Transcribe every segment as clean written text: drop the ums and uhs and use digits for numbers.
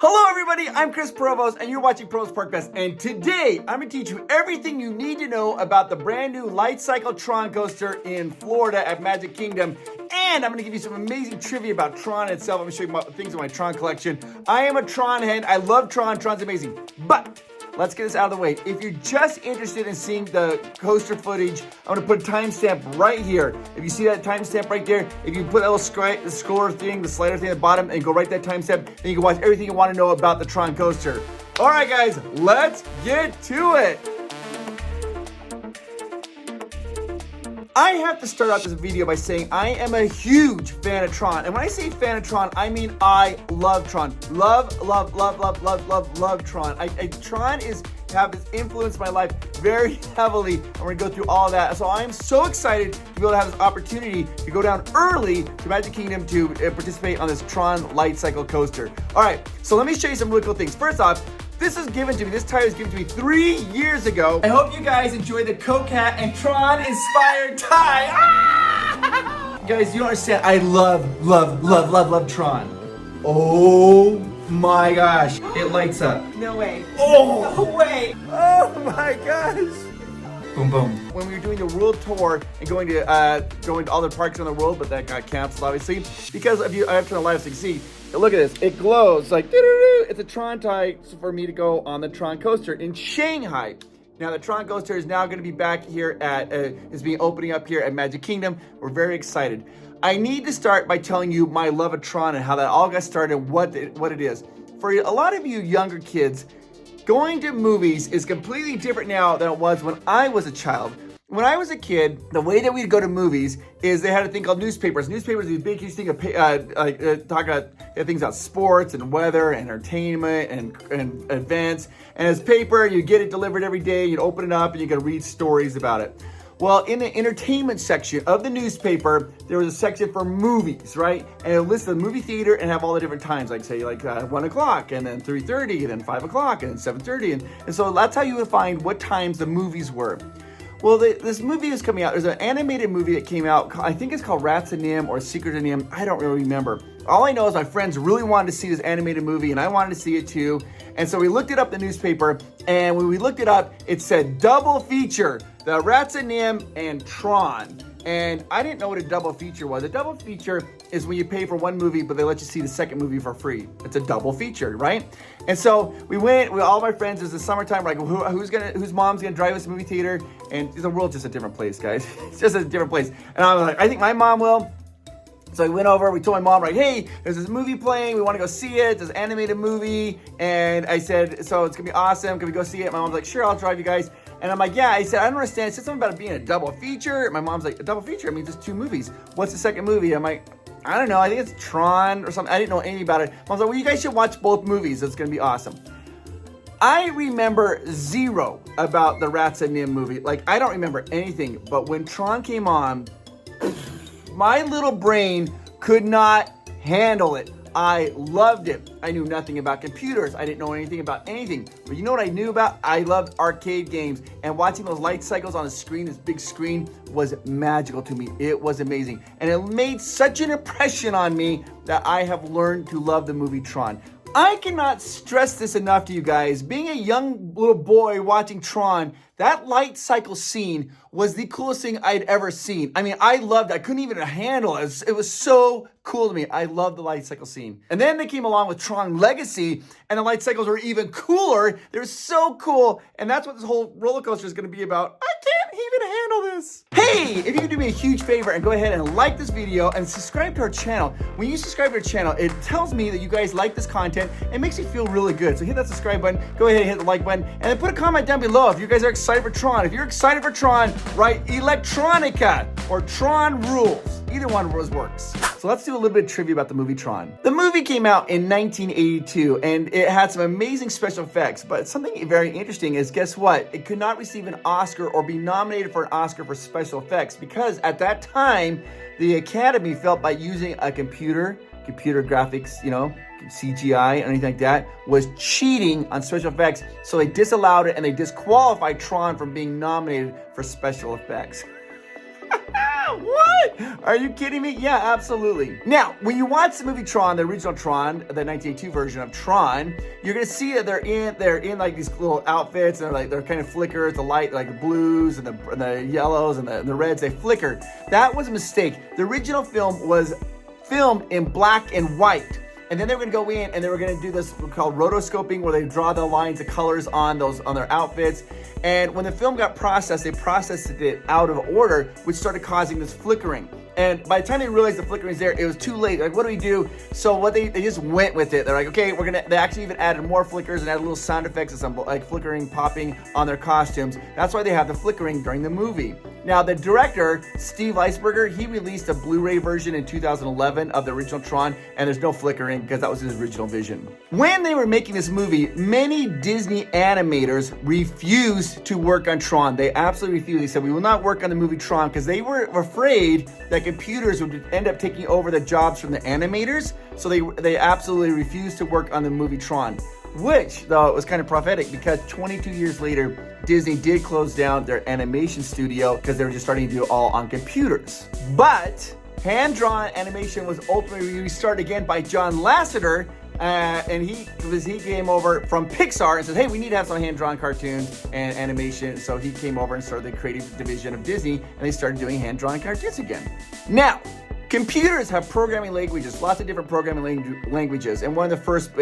Hello everybody, I'm Chris Provost and you're watching Provost Park Best, and today I'm going to teach you everything you need to know about the brand new Lightcycle Tron coaster in Florida at Magic Kingdom, and I'm going to give you some amazing trivia about Tron itself. I'm going to show you things in my Tron collection. I am a Tron head, I love Tron, Tron's amazing, but let's get this out of the way. If you're just interested in seeing the coaster footage, I'm going to put a timestamp right here. If you see that timestamp right there, if you put a little scroller thing, the slider thing at the bottom, and go right to that timestamp, then you can watch everything you want to know about the Tron coaster. All right, guys, let's get to it. I have to start out this video by saying I am a huge fan of Tron. And when I say fan of Tron, I mean I love Tron. Love Tron. Tron has influenced my life very heavily. And we're gonna go through all of that. So I am so excited to be able to have this opportunity to go down early to Magic Kingdom to participate on this Tron Lightcycle coaster. All right, so let me show you some really cool things. First off, this tire was given to me 3 years ago. I hope you guys enjoyed the Coke hat and Tron inspired tie. Ah! Guys, you don't understand. I love Tron. Oh my gosh. It lights up. No way. Oh. No way. Oh my gosh. Boom, boom. When we were doing the world tour and going to all the parks in the world, but that got canceled, obviously, because of you, I have to turn the light so you can see. Look at this. It glows like doo-doo-doo. It's a Tron tie for me to go on the Tron coaster in Shanghai. Now the Tron coaster is now going to be back here at opening up here at Magic Kingdom. We're very excited. I need to start by telling you my love of Tron and how that all got started, what it is. For a lot of you younger kids, going to movies is completely different now than it was when I was a child. When I was a kid, the way that we'd go to movies is they had a thing called newspapers. Newspapers are these big, huge thing of talk about things about sports and weather, entertainment, and events. And as paper, you get it delivered every day. You'd open it up and you could read stories about it. Well, in the entertainment section of the newspaper, there was a section for movies, right? And it lists the movie theater and have all the different times, like say 1 o'clock, and then 3:30, and then 5 o'clock, and then 7:30. And so that's how you would find what times the movies were. Well, this movie is coming out. There's an animated movie that came out. I think it's called Rats and Nim or Secret of Nim. I don't really remember. All I know is my friends really wanted to see this animated movie, and I wanted to see it too. And so we looked it up in the newspaper, and when we looked it up, it said double feature, the Rats and Nim and Tron. And I didn't know what a double feature was. A double feature is when you pay for one movie, but they let you see the second movie for free. It's a double feature, right? And so we went with all my friends. It was the summertime. We're like, whose mom's gonna drive us to the movie theater? And the world's just a different place, guys. It's just a different place. And I was like, I think my mom will. So we went over, we told my mom, like, hey, there's this movie playing, we want to go see it, this animated movie. And I said, so it's gonna be awesome, can we go see it? My mom's like, sure, I'll drive you guys. And I'm like, yeah. I said, I don't understand. It said something about it being a double feature. My mom's like, a double feature? I mean, just 2 movies. What's the second movie? I'm like, I don't know. I think it's Tron or something. I didn't know anything about it. Mom's like, well, you guys should watch both movies. It's going to be awesome. I remember zero about the Rats and Nim movie. Like, I don't remember anything. But when Tron came on, my little brain could not handle it. I loved it. I knew nothing about computers. I didn't know anything about anything. But you know what I knew about? I loved arcade games. And watching those light cycles on the screen, this big screen, was magical to me. It was amazing. And it made such an impression on me that I have learned to love the movie Tron. I cannot stress this enough to you guys. Being a young little boy watching Tron, that light cycle scene was the coolest thing I'd ever seen. I mean, I loved it. I couldn't even handle it. It was so cool to me. I love the light cycle scene. And then they came along with Tron Legacy, and the light cycles were even cooler. They're so cool. And that's what this whole roller coaster is going to be about. I can't even handle this. Hey, if you could do me a huge favor and go ahead and like this video and subscribe to our channel. When you subscribe to our channel, it tells me that you guys like this content. It makes me feel really good. So hit that subscribe button, go ahead and hit the like button, and then put a comment down below if you guys are excited for Tron. If you're excited for Tron, write Electronica or Tron rules. Either one of those works. So let's do a little bit of trivia about the movie Tron. The movie came out in 1982, and it had some amazing special effects, but something very interesting is, guess what? It could not receive an Oscar or be nominated for an Oscar for special effects because at that time, the Academy felt by using a computer graphics, CGI, anything like that, was cheating on special effects. So they disallowed it and they disqualified Tron from being nominated for special effects. What? Are you kidding me? Yeah, absolutely. Now, when you watch the movie Tron, the original Tron, the 1982 version of Tron, you're gonna see that they're in like these little outfits, and they're kind of flickers, the light, like the blues and the yellows and the reds, they flicker. That was a mistake. The original film was filmed in black and white. And then they were gonna go in and they were gonna do this called rotoscoping, where they draw the lines of colors on their outfits. And when the film got processed, they processed it out of order, which started causing this flickering. And by the time they realized the flickering was there, it was too late. Like, what do we do? So what they just went with it. They're like, okay, they actually even added more flickers and added little sound effects and some like flickering, popping on their costumes. That's why they have the flickering during the movie. Now, the director, Steve Leisberger, he released a Blu-ray version in 2011 of the original Tron, and there's no flickering because that was his original vision. When they were making this movie, many Disney animators refused to work on Tron. They absolutely refused. They said, we will not work on the movie Tron, because they were afraid that computers would end up taking over the jobs from the animators. So they absolutely refused to work on the movie Tron. Which, though, was kind of prophetic, because 22 years later, Disney did close down their animation studio because they were just starting to do it all on computers. But hand-drawn animation was ultimately restarted again by John Lasseter, and he came over from Pixar and said, hey, we need to have some hand-drawn cartoons and animation. So he came over and started the creative division of Disney, and they started doing hand-drawn cartoons again. Now, computers have programming languages, lots of different programming languages. And one of the first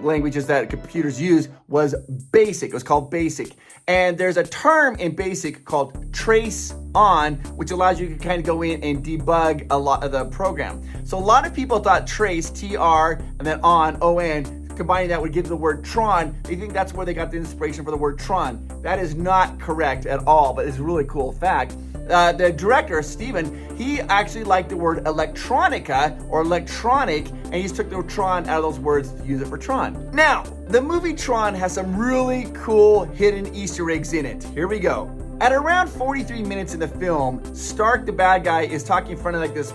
languages that computers used was BASIC. It was called BASIC. And there's a term in BASIC called trace on, which allows you to kind of go in and debug a lot of the program. So a lot of people thought trace, TR, and then on, ON, combining that would give the word Tron. They think that's where they got the inspiration for the word Tron. That is not correct at all, but it's a really cool fact. The director, Steven, he actually liked the word electronica or electronic, and he just took the Tron out of those words to use it for Tron. Now, the movie Tron has some really cool hidden Easter eggs in it. Here we go. At around 43 minutes in the film, Stark, the bad guy, is talking in front of like this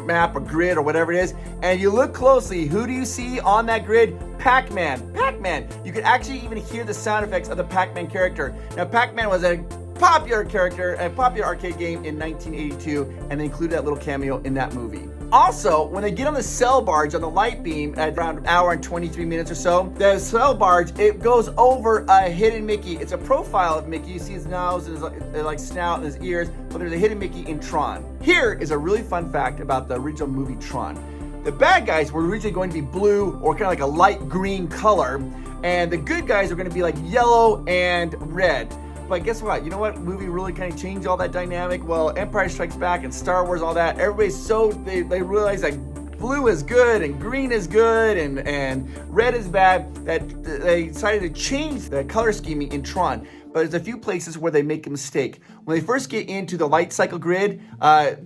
map or grid or whatever it is, and you look closely, who do you see on that grid? Pac-Man. Pac-Man. You can actually even hear the sound effects of the Pac-Man character. Now, Pac-Man was a popular character, a popular arcade game in 1982, and they included that little cameo in that movie. Also, when they get on the sail barge on the light beam at around an hour and 23 minutes or so, the sail barge, it goes over a hidden Mickey. It's a profile of Mickey. You see his nose and his like snout and his ears, but there's a hidden Mickey in Tron. Here is a really fun fact about the original movie Tron. The bad guys were originally going to be blue or kind of like a light green color, and the good guys are going to be like yellow and red. But guess what? You know what movie really kind of changed all that dynamic? Well, Empire Strikes Back and Star Wars, all that. Everybody's they realize that blue is good and green is good and red is bad, that they decided to change the color scheme in Tron. But there's a few places where they make a mistake. When they first get into the Lightcycle grid,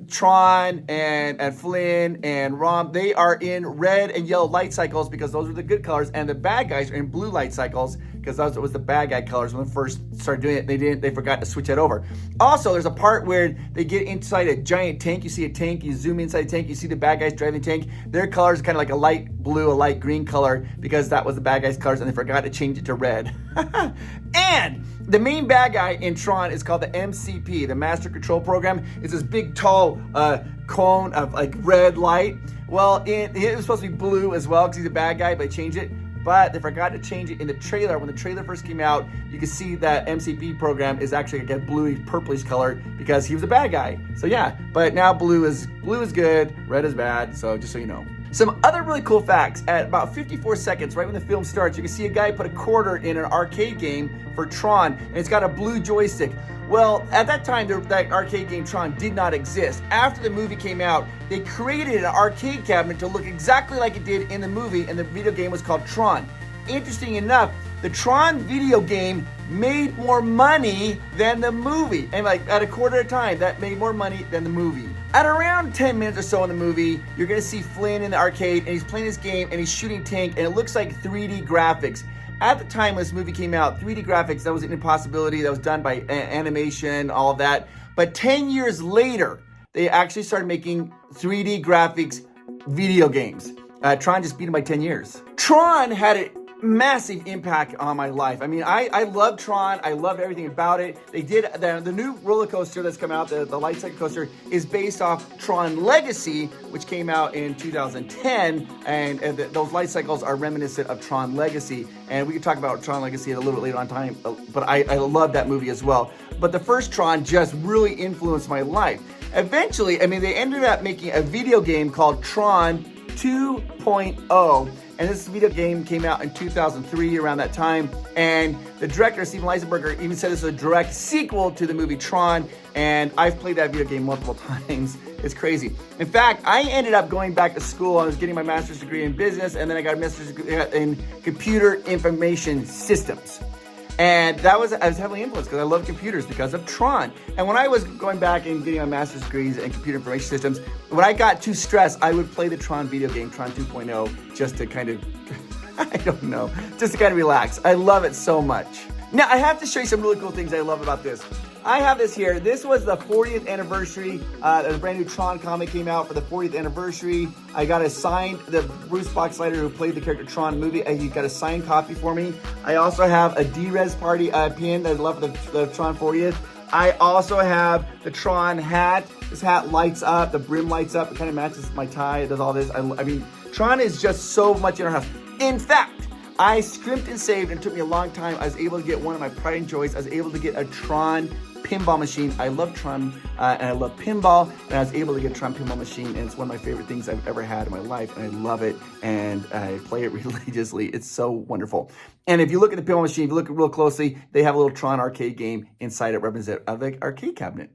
Tron and Flynn and Rom, they are in red and yellow light cycles because those are the good colors, and the bad guys are in blue light cycles because that was the bad guy colors. When they first started doing it, they forgot to switch that over. Also, there's a part where they get inside a giant tank. You see a tank, you zoom inside a tank, you see the bad guys driving the tank. Their colors are kind of like a light blue, a light green color because that was the bad guys colors, and they forgot to change it to red. And the main bad guy in Tron is called the MCP, the Master Control Program. It's this big, tall cone of like red light. Well, it was supposed to be blue as well because he's a bad guy, but they changed it. But they forgot to change it in the trailer. When the trailer first came out, you can see that MCP program is actually like a bluey, purplish color because he was a bad guy. So yeah, but now blue is good, red is bad. So just so you know. Some other really cool facts. At about 54 seconds, right when the film starts, you can see a guy put a quarter in an arcade game for Tron, and it's got a blue joystick. Well, at that time, that arcade game Tron did not exist. After the movie came out, they created an arcade cabinet to look exactly like it did in the movie, and the video game was called Tron. Interesting enough, the Tron video game made more money than the movie. And like at a quarter at a time, that made more money than the movie. At around 10 minutes or so in the movie, you're gonna see Flynn in the arcade, and he's playing this game, and he's shooting tank, and it looks like 3D graphics. At the time when this movie came out, 3D graphics, that was an impossibility. That was done by animation, all of that. But 10 years later, they actually started making 3D graphics video games. Tron just beat them by 10 years. Tron had massive impact on my life. I mean, I love Tron. I love everything about it. They did the new roller coaster that's come out, the Lightcycle coaster, is based off Tron Legacy, which came out in 2010, and those light cycles are reminiscent of Tron Legacy. And we can talk about Tron Legacy a little bit later on time, but I love that movie as well. But the first Tron just really influenced my life. Eventually, I mean, they ended up making a video game called Tron 2.0. And this video game came out in 2003, around that time. And the director, Steven Lisenberger, even said this was a direct sequel to the movie Tron. And I've played that video game multiple times. It's crazy. In fact, I ended up going back to school. I was getting my master's degree in business, and then I got a master's degree in computer information systems. And I was heavily influenced because I love computers because of Tron. And when I was going back and getting my master's degrees in computer information systems, when I got too stressed, I would play the Tron video game, Tron 2.0, just to kind of, I don't know, just to kind of relax. I love it so much. Now, I have to show you some really cool things I love about this. I have this here. This was the 40th anniversary. The brand new Tron comic came out for the 40th anniversary. I got a signed, the Bruce Boxleiter who played the character Tron movie, he got a signed copy for me. I also have a D-Res party pin that I love for the Tron 40th. I also have the Tron hat. This hat lights up, the brim lights up. It kind of matches my tie. It does all this. I mean, Tron is just so much in our house. In fact, I scrimped and saved, and it took me a long time. I was able to get one of my pride and joys. I was able to get a Tron pinball machine. I love Tron and I love pinball, and I was able to get a Tron pinball machine, and it's one of my favorite things I've ever had in my life, and I love it, and I play it religiously. It's so wonderful. And if you look at the pinball machine, if you look real closely, they have a little Tron arcade game inside it, representative of the arcade cabinet.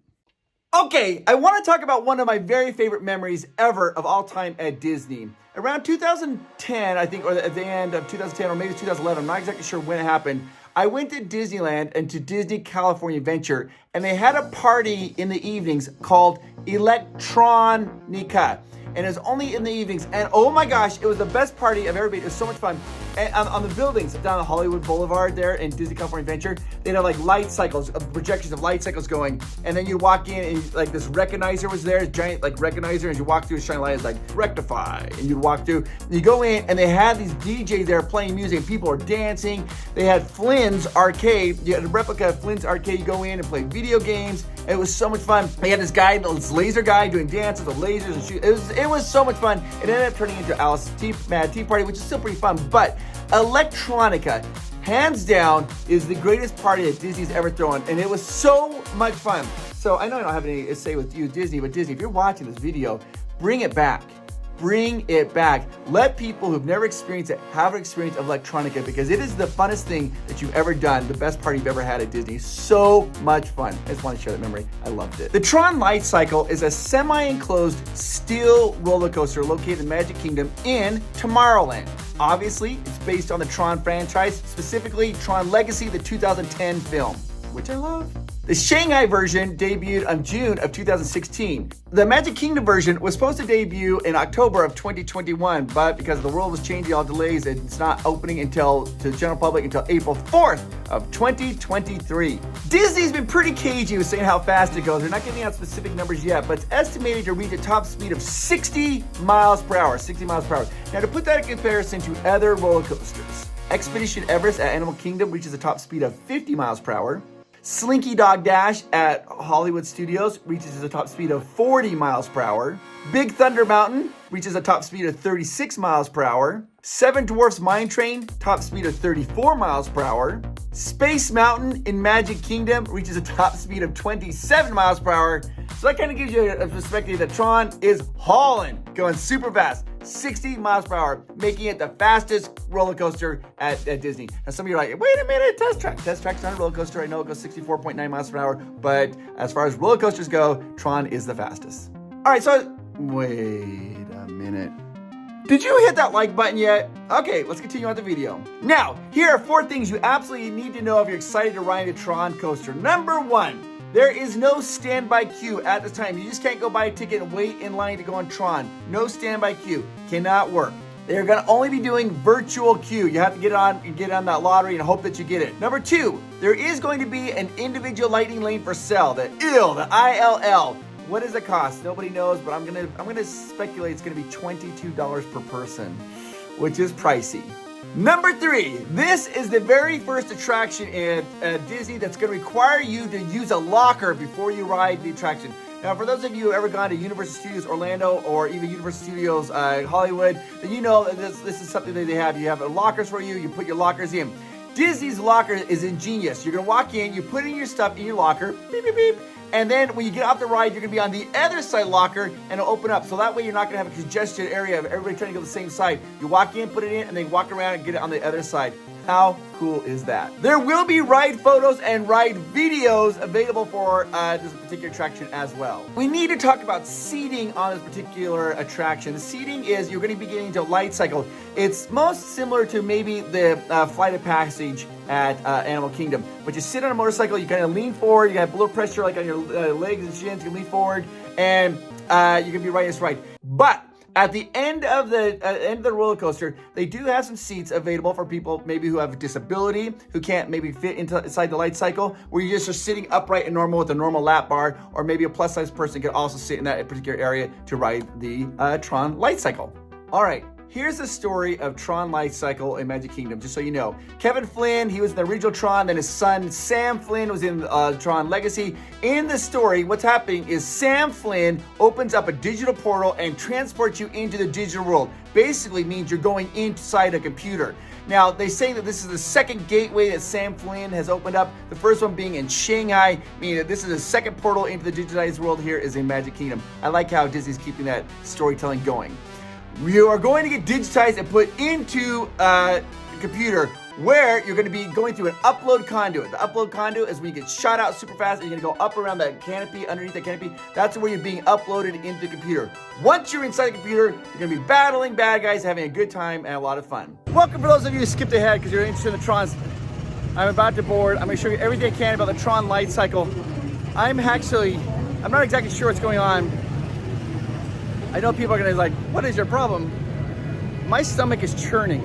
Okay, I want to talk about one of my very favorite memories ever of all time at Disney. Around 2010, I think, or at the end of 2010, or maybe 2011, I'm not exactly sure when it happened, I went to Disneyland and to Disney California Adventure, and they had a party in the evenings called Electronica. And it was only in the evenings. And oh my gosh, it was the best party I've ever been. It was so much fun. And on the buildings down the Hollywood Boulevard there in Disney California Adventure, they'd have like light cycles, projections of light cycles going. And then you walk in and like this recognizer was there, giant like recognizer. And you walk through a shiny light, it's like rectify. And you'd walk through, and you go in and they had these DJs there playing music and people are dancing. They had Flynn's Arcade. You had a replica of Flynn's Arcade. You go in and play video games. It was so much fun. They had this guy, this laser guy doing dances with lasers and shooting. It was so much fun. It ended up turning into Alice's Mad Tea Party, which is still pretty fun. But Electronica, hands down, is the greatest party that Disney's ever thrown. And it was so much fun. So I know I don't have anything to say with you, Disney, but Disney, if you're watching this video, bring it back. Bring it back. Let people who've never experienced it have an experience of Electronica, because it is the funnest thing that you've ever done, the best party you've ever had at Disney. So much fun. I just want to share that memory. I loved it. The Tron Lightcycle is a semi-enclosed steel roller coaster located in Magic Kingdom in Tomorrowland. Obviously, it's based on the Tron franchise, specifically Tron Legacy, the 2010 film, which I love. The Shanghai version debuted in June of 2016. The Magic Kingdom version was supposed to debut in October of 2021, but because the world was changing, all delays, it's not opening to the general public until April 4th of 2023. Disney's been pretty cagey with saying how fast it goes. They're not giving out specific numbers yet, but it's estimated to reach a top speed of 60 miles per hour. 60 miles per hour. Now, to put that in comparison to other roller coasters, Expedition Everest at Animal Kingdom reaches a top speed of 50 miles per hour. Slinky Dog Dash at Hollywood Studios reaches a top speed of 40 miles per hour. Big Thunder Mountain reaches a top speed of 36 miles per hour. Seven Dwarfs Mine Train, top speed of 34 miles per hour. Space Mountain in Magic Kingdom reaches a top speed of 27 miles per hour. So that kind of gives you a perspective that Tron is hauling, going super fast, 60 miles per hour, making it the fastest roller coaster at Disney. Now some of you are like, wait a minute, Test Track. Test Track's not a roller coaster. I know it goes 64.9 miles per hour, but as far as roller coasters go, Tron is the fastest. All right, so wait a minute. Did you hit that like button yet? Okay, let's continue on the video. Now, here are 4 things you absolutely need to know if you're excited to ride a Tron coaster. Number 1, there is no standby queue at this time. You just can't go buy a ticket and wait in line to go on Tron. No standby queue. Cannot work. They're going to only be doing virtual queue. You have to get on that lottery and hope that you get it. Number 2, there is going to be an individual lightning lane for sale. The ILL. What does it cost? Nobody knows, but I'm gonna speculate it's gonna be $22 per person, which is pricey. Number 3, this is the very first attraction at Disney that's going to require you to use a locker before you ride the attraction. Now, for those of you who have ever gone to Universal Studios Orlando or even Universal Studios Hollywood, then you know that this is something that they have. You have lockers for you, you put your lockers in. Disney's locker is ingenious. You're going to walk in, you put in your stuff in your locker, beep, beep, beep, and then when you get off the ride, you're going to be on the other side locker and it'll open up. So that way you're not going to have a congested area of everybody trying to go to the same side. You walk in, put it in, and then walk around and get it on the other side. How cool is that? There will be ride photos and ride videos available for this particular attraction as well. We need to talk about seating on this particular attraction. The seating is, you're going to be getting into Lightcycle. It's most similar to maybe the Flight of Passage at Animal Kingdom. But you sit on a motorcycle, you kind of lean forward, you got a little pressure like on your legs and shins, you can lean forward, and you can be riding this ride. But at the end of the roller coaster, they do have some seats available for people maybe who have a disability, who can't maybe fit inside the light cycle, where you just are sitting upright and normal with a normal lap bar, or maybe a plus size person can also sit in that particular area to ride the Tron Lightcycle. All right. Here's the story of Tron Lightcycle in Magic Kingdom, just so you know. Kevin Flynn, he was in the original Tron, then his son Sam Flynn was in Tron Legacy. In the story, what's happening is Sam Flynn opens up a digital portal and transports you into the digital world. Basically means you're going inside a computer. Now, they say that this is the second gateway that Sam Flynn has opened up. The first one being in Shanghai, meaning that this is the second portal into the digitized world here is in Magic Kingdom. I like how Disney's keeping that storytelling going. You are going to get digitized and put into a computer where you're going to be going through an upload conduit. The upload conduit is when you get shot out super fast and you're going to go up around that canopy, underneath the canopy. That's where you're being uploaded into the computer. Once you're inside the computer, you're going to be battling bad guys, having a good time and a lot of fun. Welcome for those of you who skipped ahead because you're interested in the Trons. I'm about to board. I'm going to show you everything I can about the Tron Lightcycle. I'm not exactly sure what's going on. I know people are gonna be like, what is your problem? My stomach is churning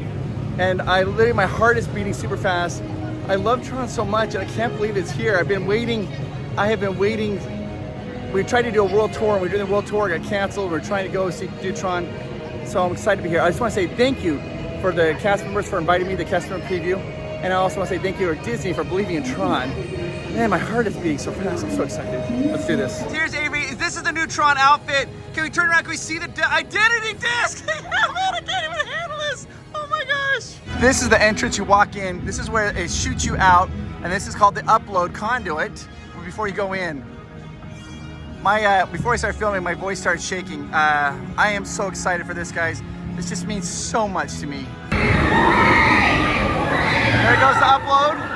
and my heart is beating super fast. I love Tron so much and I can't believe it's here. I have been waiting. We tried to do a world tour and we're doing the world tour, got canceled. We're trying to go do Tron. So I'm excited to be here. I just wanna say thank you for the cast members for inviting me to the cast member preview. And I also wanna say thank you to Disney for believing in Tron. Man, my heart is beating so fast. I'm so excited. Let's do this. Here's Avery. This is the new Tron outfit. Can we turn around? Can we see the identity disc? Man, I can't even handle this. Oh my gosh. This is the entrance. You walk in. This is where it shoots you out. And this is called the upload conduit before you go in. Before I started filming, my voice started shaking. I am so excited for this, guys. This just means so much to me. There goes the upload.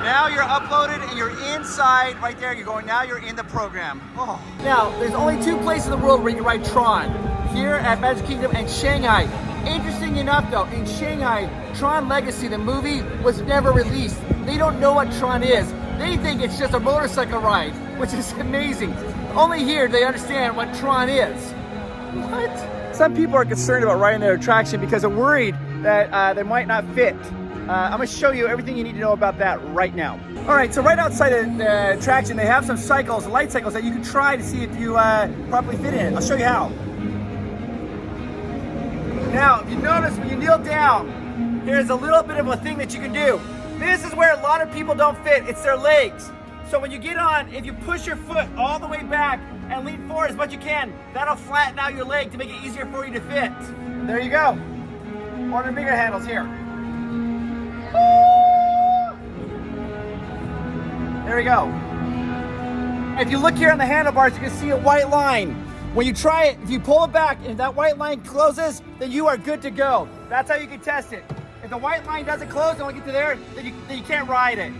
Now you're uploaded and you're inside right there. Now you're in the program. Oh. Now, there's only 2 places in the world where you can ride Tron. Here at Magic Kingdom and Shanghai. Interesting enough though, in Shanghai, Tron Legacy, the movie, was never released. They don't know what Tron is. They think it's just a motorcycle ride, which is amazing. Only here do they understand what Tron is. What? Some people are concerned about riding their attraction because they're worried that they might not fit. I'm going to show you everything you need to know about that right now. All right, so right outside the attraction, they have some cycles, light cycles that you can try to see if you properly fit in it. I'll show you how. Now, if you notice when you kneel down, here's a little bit of a thing that you can do. This is where a lot of people don't fit. It's their legs. So when you get on, if you push your foot all the way back and lean forward as much as you can, that'll flatten out your leg to make it easier for you to fit. There you go. Or the bigger handles here. There we go. If you look here on the handlebars, you can see a white line. When you try it, if you pull it back and that white line closes, then you are good to go. That's how you can test it. If the white line doesn't close and we get to there, then you can't ride it.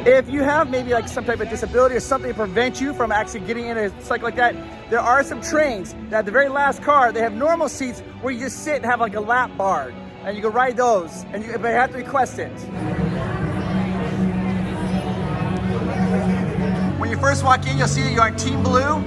If you have maybe like some type of disability or something to prevent you from actually getting in a cycle like that, there are some trains that at the very last car, they have normal seats where you just sit and have like a lap bar. And you can ride those, but you have to request it. When you first walk in, you'll see that you're on Team Blue.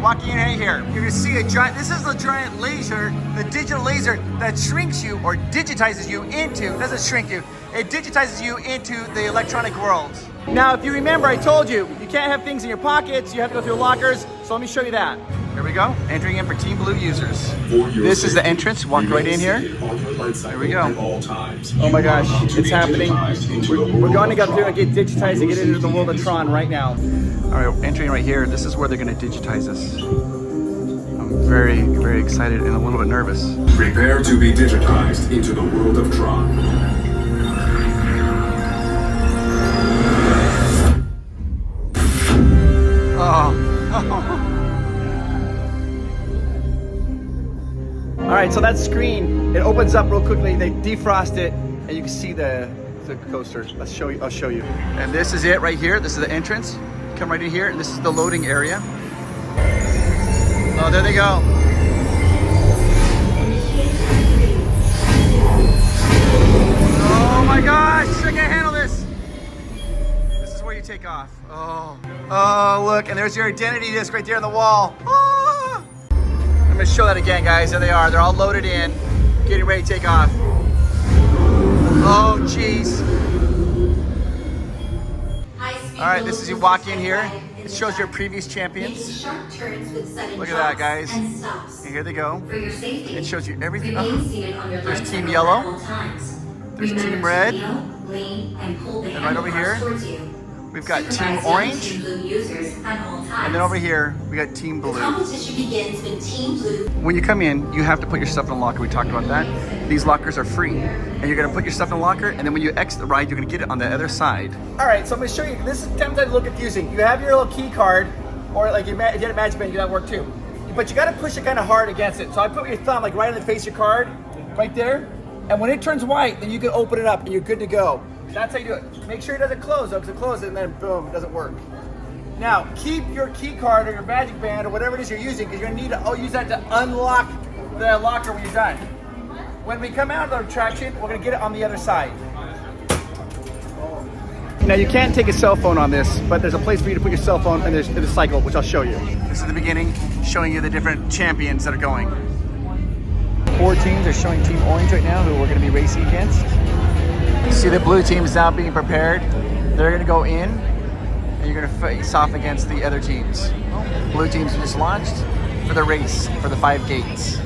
Walking in here, you're gonna see a giant, this is the giant laser, the digital laser that shrinks you or digitizes you into, doesn't shrink you, it digitizes you into the electronic world. Now, if you remember, I told you, you can't have things in your pockets, you have to go through lockers, so let me show you that. Here we go, entering in for Team Blue users. This is the entrance, walk right in here. There we go. Oh my gosh, it's happening. We're going to go through and get digitized and get into the world of Tron right now. All right, entering right here, this is where they're gonna digitize us. I'm very, very excited and a little bit nervous. Prepare to be digitized into the world of Tron. All right, so that screen, it opens up real quickly. They defrost it, and you can see the coaster. I'll show you. And this is it right here. This is the entrance. Come right in here, and this is the loading area. Oh, there they go. Oh my gosh, I can't handle this. This is where you take off. Oh, look, and there's your identity disc right there on the wall. Oh. I'm gonna show that again, guys. There they are. They're all loaded in, getting ready to take off. Oh, jeez. All right, this is you walk in here. It shows your previous champions. Look at that, guys. And here they go. It shows you everything. Oh. There's Team Yellow. There's Team Red. And right over here, we've got Team Orange. And then over here, we got Team Blue. When you come in, you have to put your stuff in a locker. We talked about that. These lockers are free. And you're gonna put your stuff in a locker, and then when you exit the ride, you're gonna get it on the other side. All right, so I'm gonna show you, this is sometimes a little confusing. You have your little key card, or like if you had a Magic Band, that work too. But you gotta push it kind of hard against it. So I put your thumb like right on the face of your card, right there. And when it turns white, then you can open it up and you're good to go. That's how you do it. Make sure it doesn't close though, because it closes and then boom, it doesn't work. Now, keep your key card or your Magic Band or whatever it is you're using, because you're gonna need to use that to unlock the locker when you're done. When we come out of the attraction, we're gonna get it on the other side. Now you can't take a cell phone on this, but there's a place for you to put your cell phone, and there's the cycle, which I'll show you. This is the beginning, showing you the different champions that are going. 4 teams are showing Team Orange right now, who we're gonna be racing against. You see the blue team is now being prepared. They're gonna go in, and you're gonna face off against the other teams. Blue team's just launched for the race, for the 5 gates.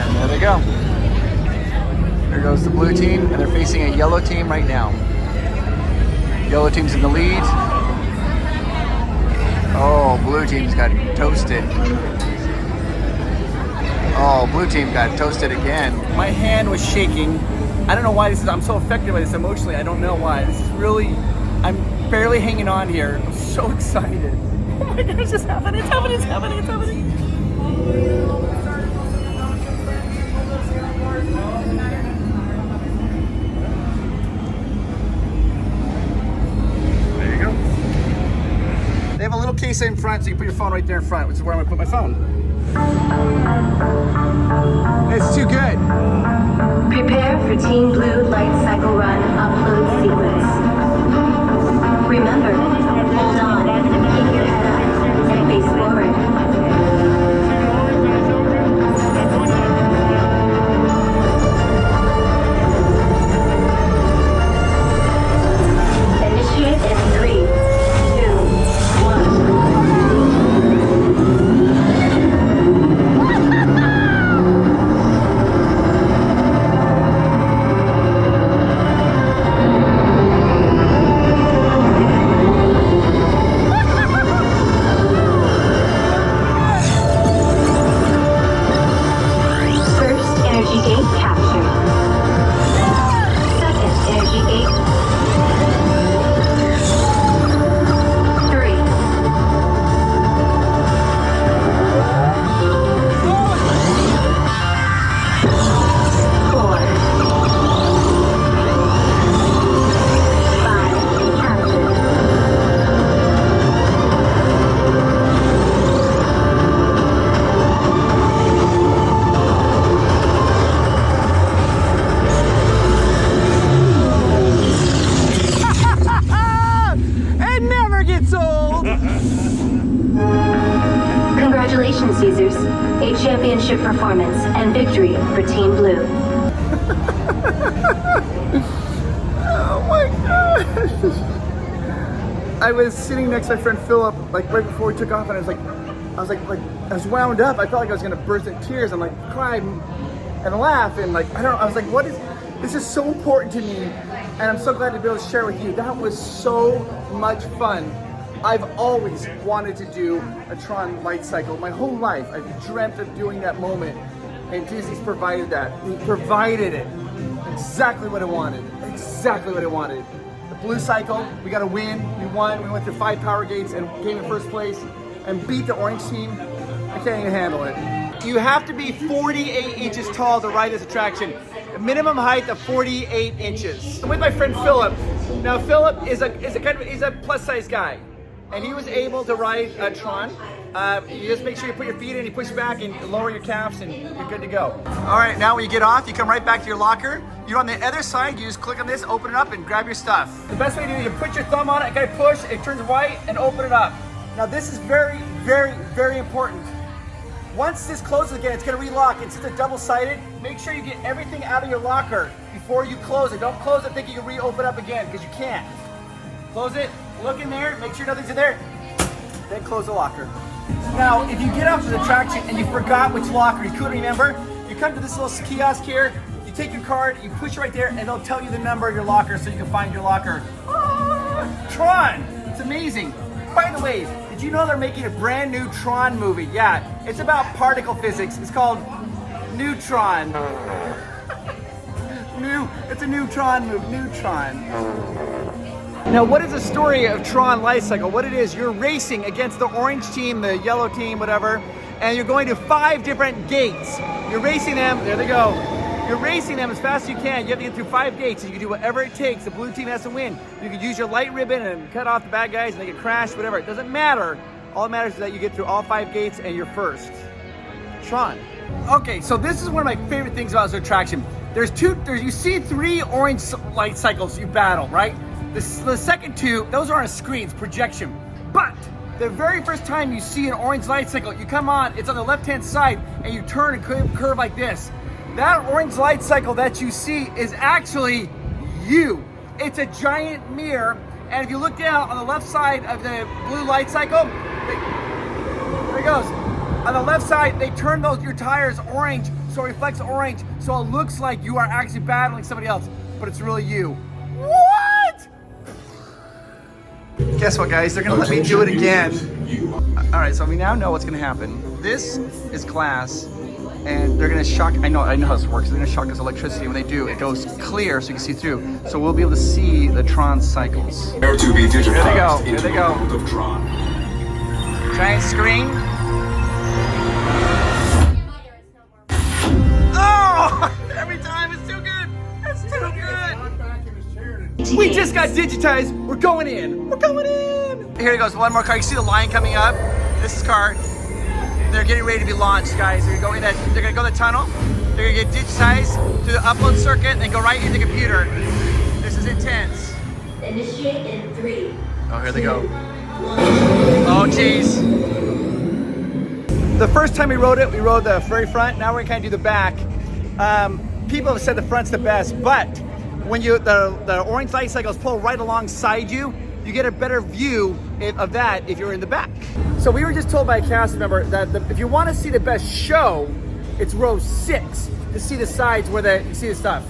And there they go. There goes the blue team, and they're facing a yellow team right now. Yellow team's in the lead. Oh, blue team's got toasted. Oh, blue team got toasted again. My hand was shaking. I don't know why this is, I'm so affected by this emotionally. I don't know why. This is really, I'm barely hanging on here. I'm so excited. Oh my gosh, it's happening, it's happening, it's happening, it's happening. There you go. They have a little case in front, so you put your phone right there in front, which is where I'm gonna put my phone. It's too good. Prepare for Team Blue Lightcycle Run upload sequence. Remember, hold on, keep your head up, and face forward. Initiate in 3, 2, 1. Congratulations, users. A championship performance and victory for Team Blue. Oh my gosh. I was sitting next to my friend Philip, like right before we took off, and I was wound up. I felt like I was gonna burst into tears and like cry and laugh and like I was like, what is this is so important to me, and I'm so glad to be able to share with you. That was so much fun. I've always wanted to do a Tron Lightcycle my whole life. I've dreamt of doing that moment, and Disney's provided that. He provided it. Exactly what I wanted. Exactly what I wanted. The blue cycle, we got a win. We won. We went through 5 power gates and came in first place and beat the orange team. I can't even handle it. You have to be 48 inches tall to ride this attraction. A minimum height of 48 inches. I'm with my friend Philip. Now Philip is a plus size guy, and he was able to ride a Tron. You just make sure you put your feet in, you push back and lower your calves, and you're good to go. All right, now when you get off, you come right back to your locker. You're on the other side, you just click on this, open it up, and grab your stuff. The best way to do it, you put your thumb on it, kind of push, it turns white, and open it up. Now this is very, very, very important. Once this closes again, it's gonna relock. It's a double-sided. Make sure you get everything out of your locker before you close it. Don't close it thinking you can reopen up again, because you can't. Close it, look in there, make sure nothing's in there, then close the locker. Now, if you get off the attraction and you forgot which locker, you couldn't remember, you come to this little kiosk here, you take your card, you push it right there, and it'll tell you the number of your locker so you can find your locker. Tron! It's amazing. By the way, did you know they're making a brand new Tron movie? Yeah, it's about particle physics. It's called Neutron. It's a Neutron movie, Neutron. Now, what is the story of Tron Lightcycle? What it is, you're racing against the orange team, the yellow team, whatever, and you're going to 5 different gates. You're racing them, there they go. You're racing them as fast as you can. You have to get through 5 gates, and you can do whatever it takes. The blue team has to win. You can use your light ribbon and cut off the bad guys and they get crashed, whatever. It doesn't matter. All that matters is that you get through all 5 gates and you're first. Tron. Okay, so this is one of my favorite things about this attraction. You see 3 orange light cycles you battle, right? The second 2, those are on screens, projection. But the very first time you see an orange light cycle, you come on, it's on the left-hand side, and you turn and curve like this. That orange light cycle that you see is actually you. It's a giant mirror, and if you look down on the left side of the blue light cycle, there it goes. On the left side, they turn your tires orange, so it reflects orange, so it looks like you are actually battling somebody else, but it's really you. What? Guess what, guys? They're gonna let me do it again. All right, so we now know what's gonna happen. This is glass, and they're gonna shock. I know how this works. They're gonna shock us with electricity. When they do, it goes clear, so you can see through. So we'll be able to see the Tron cycles. Prepare to be digitized. Here they go. Into Here they the go. world of Tron. Giant screen. Oh! Every time it's too good. It's too good. We just got digitized. We're going in. We're going in. Here it goes. One more car. You see the line coming up? This is car. They're getting ready to be launched, guys. They're gonna go in the tunnel. They're gonna get digitized through the upload circuit and then go right into the computer. This is intense. Initiate in 3. Oh, here they go. Oh, jeez. The first time we rode the very front. Now we're gonna kind of do the back. People have said the front's the best, but when the orange light cycles pull right alongside you, you get a better view of that if you're in the back. So we were just told by a cast member that if you want to see the best show, it's row 6 to see the sides where you see the stuff.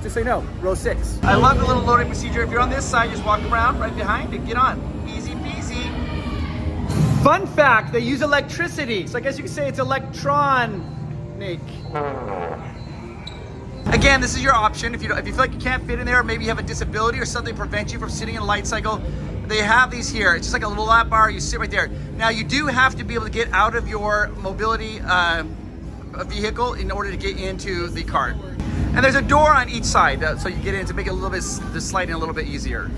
Just so you know, row 6. I love the little loading procedure. If you're on this side, just walk around right behind and get on. Easy peasy. Fun fact, they use electricity. So I guess you could say it's electronic. Again, this is your option. If you feel like you can't fit in there, or maybe you have a disability or something prevents you from sitting in a light cycle, they have these here. It's just like a little lap bar. You sit right there. Now, you do have to be able to get out of your mobility vehicle in order to get into the cart. And there's a door on each side, so you get in to make it a little bit, the sliding a little bit easier.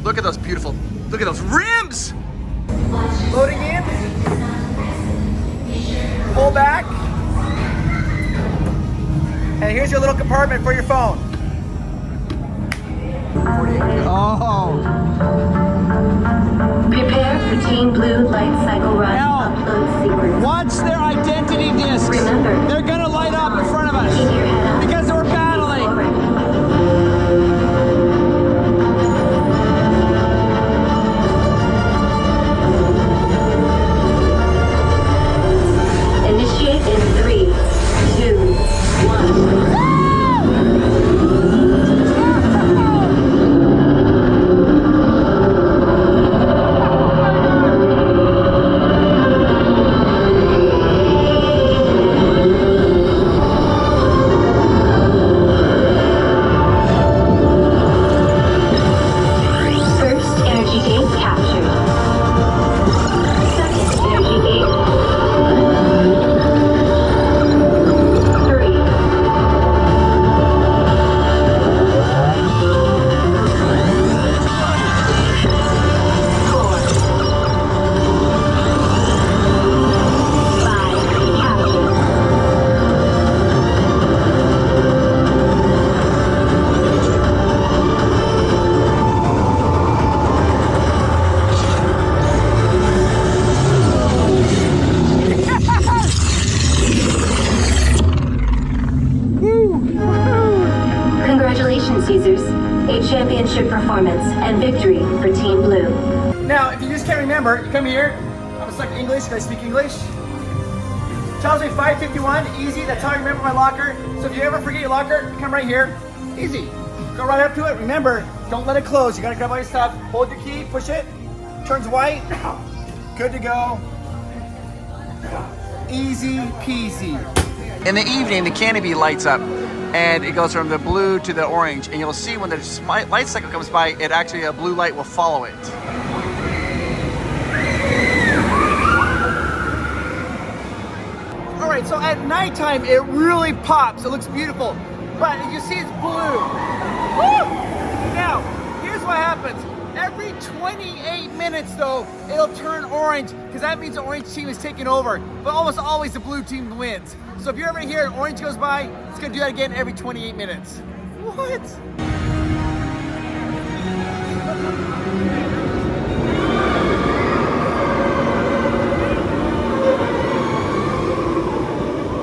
Look at those beautiful, look at those rims! Loading in. Pull back. And here's your little compartment for your phone. Oh. Prepare for Team Blue Light Cycle Run upload sequence. Watch their identity discs. Remember, they're gonna light up in front of us keep your head up. because we're battling. Championship performance and victory for Team Blue. Now, if you just can't remember, you come here. I'm gonna select English. Can I speak English? Tells me 551, easy. That's how I remember my locker. So if you ever forget your locker, you come right here. Easy. Go right up to it. Remember, don't let it close. You gotta grab all your stuff. Hold your key, push it. Turns white. Good to go. Easy peasy. In the evening, the canopy lights up and it goes from the blue to the orange. And you'll see when the light cycle comes by, it actually, a blue light will follow it. All right, so at nighttime, it really pops. It looks beautiful. But you see it's blue. Woo! Now, here's what happens. Every 28 minutes, though, it'll turn orange, because that means the orange team is taking over. But almost always the blue team wins. So if you're ever here and orange goes by, it's gonna do that again every 28 minutes. What?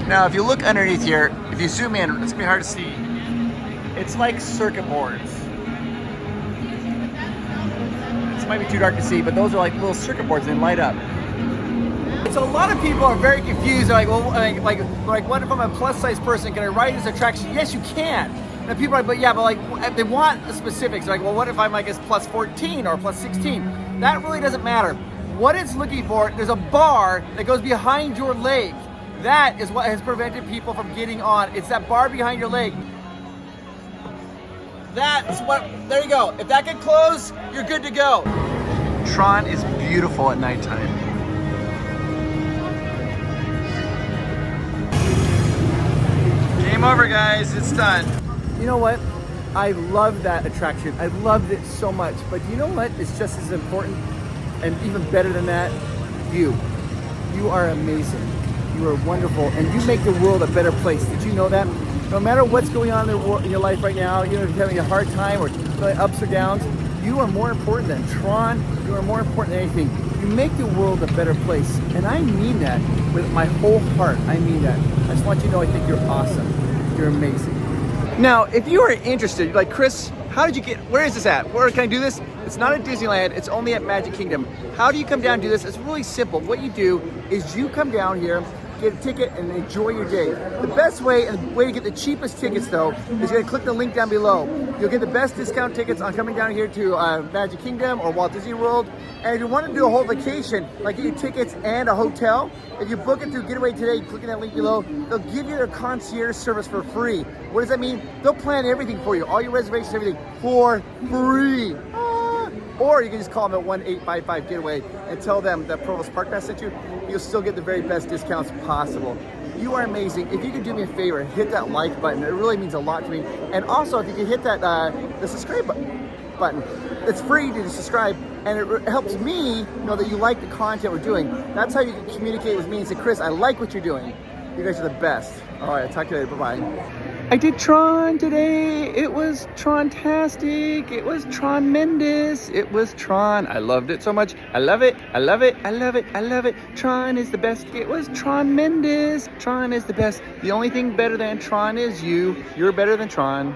Now, if you look underneath here, if you zoom in, it's gonna be hard to see. It's like circuit boards. This might be too dark to see, but those are like little circuit boards and they light up. So a lot of people are very confused. They're like, well, like, what if I'm a plus size person? Can I ride this attraction? Yes, you can. And people are like, but yeah, but like, they want the specifics. They're like, well, what if I'm, I guess, plus 14 or plus 16? That really doesn't matter. What it's looking for, there's a bar that goes behind your leg. That is what has prevented people from getting on. It's that bar behind your leg. That's what, there you go. If that can close, you're good to go. Tron is beautiful at nighttime. Game over, guys, it's done. You know what? I love that attraction. I loved it so much. But you know what? It's just as important and even better than that. You are amazing. You are wonderful, and you make the world a better place. Did you know that? No matter what's going on in your life right now, you know, if you're having a hard time or ups or downs, you are more important than Tron. You are more important than anything. You make the world a better place, and I mean that with my whole heart. I mean that. I just want you to know I think you're awesome. You're amazing. Now, if you are interested, you're like, Chris, how did you get, where is this at? Where can I do this? It's not at Disneyland, it's only at Magic Kingdom. How do you come down and do this? It's really simple. What you do is you come down here, get a ticket, and enjoy your day. The best way, and the way to get the cheapest tickets though, is you're gonna click the link down below. You'll get the best discount tickets on coming down here to Magic Kingdom or Walt Disney World. And if you want to do a whole vacation, like get your tickets and a hotel, if you book it through Getaway Today, clicking that link below, they'll give you their concierge service for free. What does that mean? They'll plan everything for you, all your reservations, everything, for free. Or you can just call them at 1-855-GETAWAY and tell them that Provost Park Pass sent you. You'll still get the very best discounts possible. You are amazing. If you could do me a favor, hit that like button. It really means a lot to me. And also, if you could hit that the subscribe button. It's free to subscribe, and it helps me know that you like the content we're doing. That's how you can communicate with me and say, Chris, I like what you're doing. You guys are the best. All right, I'll talk to you later. Bye-bye. I did Tron today. It was Tron-tastic. It was Tron-mendous. It was Tron. I loved it so much. I love it. I love it. I love it. I love it. Tron is the best. It was Tron-mendous. Tron is the best. The only thing better than Tron is you. You're better than Tron.